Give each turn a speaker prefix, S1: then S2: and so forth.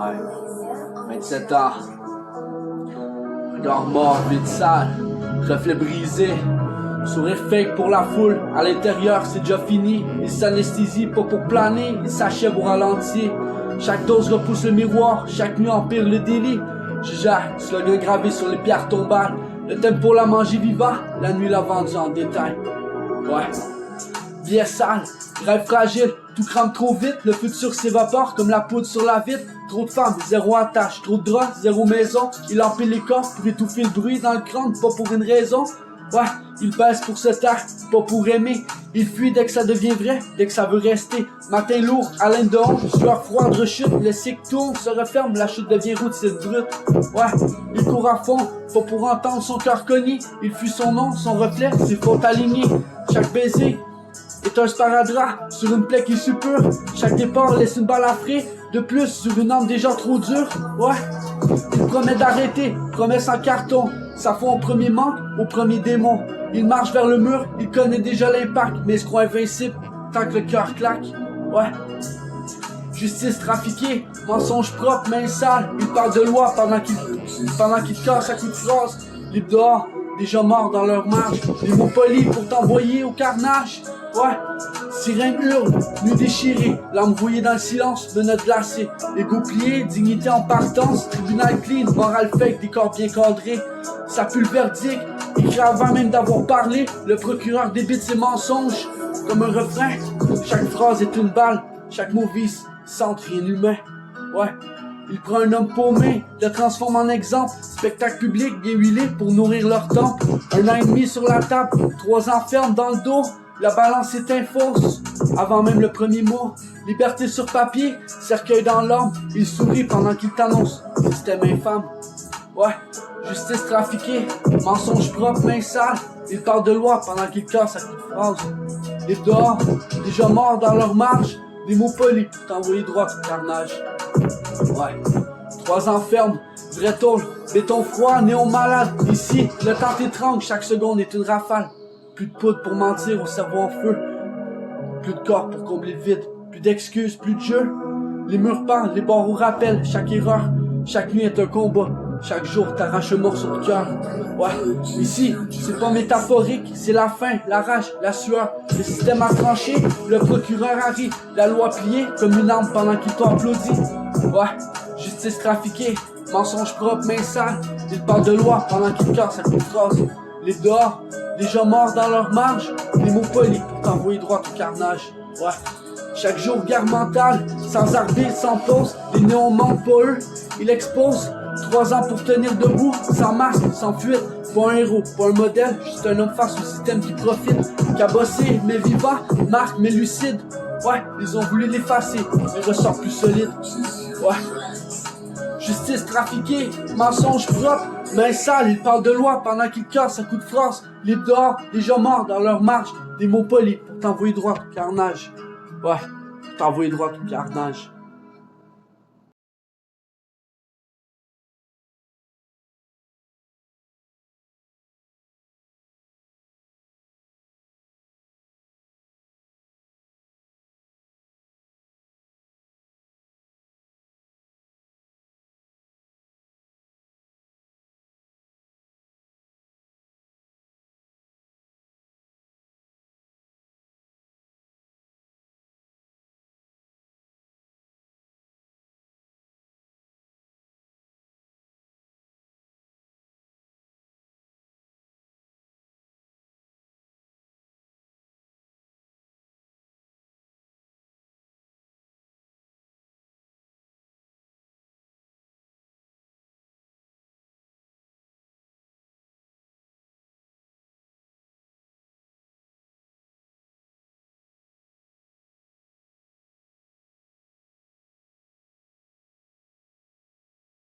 S1: Ouais. 27 ans. Regard mort, vide sale. Reflet brisé. Sourire fake pour la foule. À l'intérieur, c'est déjà fini. Il s'anesthésie pas pour planer. Il s'achève au ralenti. Chaque dose repousse le miroir. Chaque nuit empire le délit. Jugea, slogan gravé sur les pierres tombales. Le tempo l'a mangé vivant. La nuit l'a vendu en détail. Ouais. Billet sale, rêve fragile, tout crame trop vite, le futur s'évapore comme la poudre sur la vitre. Trop de femmes, zéro attache, trop de draps, zéro maison. Il empile les corps pour étouffer le bruit dans le crâne, pas pour une raison. Ouais, il baisse pour se taire, pas pour aimer. Il fuit dès que ça devient vrai, dès que ça veut rester. Matin lourd, haleine de honte, sueur froide rechute. Le cycle tourne, se referme, la chute devient routine brute. Ouais, il court à fond, pas pour entendre son cœur cogner. Il fuit son nom, son reflet, ses fautes alignées. Chaque baiser est un sparadrap sur une plaie qui suppure. Chaque départ laisse une balle affrée de plus sur une âme déjà trop dure. Ouais, il promet d'arrêter, promesse en carton. Ça foi au premier manque, au premier démon. Il marche vers le mur, il connaît déjà l'impact, mais il se croit invincible tant que le cœur claque. Ouais. Justice trafiquée, mensonge propre, main sale. Il parle de loi pendant qu'il casse à coups de phrase. Libre dehors, déjà morts dans leur marge. Des mots polis pour t'envoyer au carnage. Ouais, sirène hurle, nuit déchirée, l'âme rouillée dans le silence, menottes glacées, ego plié, dignité en partance, tribunal clean, morale fake, des corps bien cadrés. Ça pue le verdict, écrit avant même d'avoir parlé, le procureur débite ses mensonges comme un refrain. Chaque phrase est une balle, chaque mot vise, centre rien humain. Ouais, il prend un homme paumé, le transforme en exemple. Spectacle public bien huilé pour nourrir leur temple. 1 an et demi sur la table, 3 ans ferme dans le dos. La balance est fausse, avant même le premier mot. Liberté sur papier, cercueil dans l'ombre. Il sourit pendant qu'il t'annonce système infâme. Ouais, justice trafiquée, mensonge propre, main sale. Il parle de loi pendant qu'il casse à coups de phrase. Les dehors, déjà morts dans leur marge. Des mots polis pour t'envoyer droit au carnage. Ouais, 3 ans ferme, vrai tôle, béton froid, néon malade. Ici, le temps t'étrangle, chaque seconde est une rafale. Plus de poudre pour mentir au cerveau en feu. Plus de corps pour combler le vide. Plus d'excuses, plus de jeu. Les murs parlent, les barreaux rappellent chaque erreur. Chaque nuit est un combat. Chaque jour t'arrache un morceau de cœur. Ouais, ici, c'est pas métaphorique. C'est la faim, la rage, la sueur. Le système a tranché, le procureur arrive. La loi pliée comme une arme pendant qu'il t'applaudit. Ouais, justice trafiquée, mensonge propre, main sale. Il parle de loi pendant qu'il casse à coups de phrase. Les dehors, déjà morts dans leur marge, les mots polis pour t'envoyer droit au carnage. Ouais. Chaque jour, guerre mentale, sans arbitre, sans pause, les néons manquent pas eux. Il expose 3 ans pour tenir debout, sans masque, sans fuite. Pas un héros, pas un modèle, juste un homme face au système qui profite. Cabossé, mais vivant, marque, mais lucide. Ouais, ils ont voulu l'effacer, mais ressort plus solide. Ouais. Justice trafiquée, mensonge propre, main sale, il parle de loi pendant qu'il casse à coups de phrase. Libre dehors, déjà morts dans leur marge. Des mots polis pour t'envoyer droit au carnage. Ouais, pour t'envoyer droit au carnage.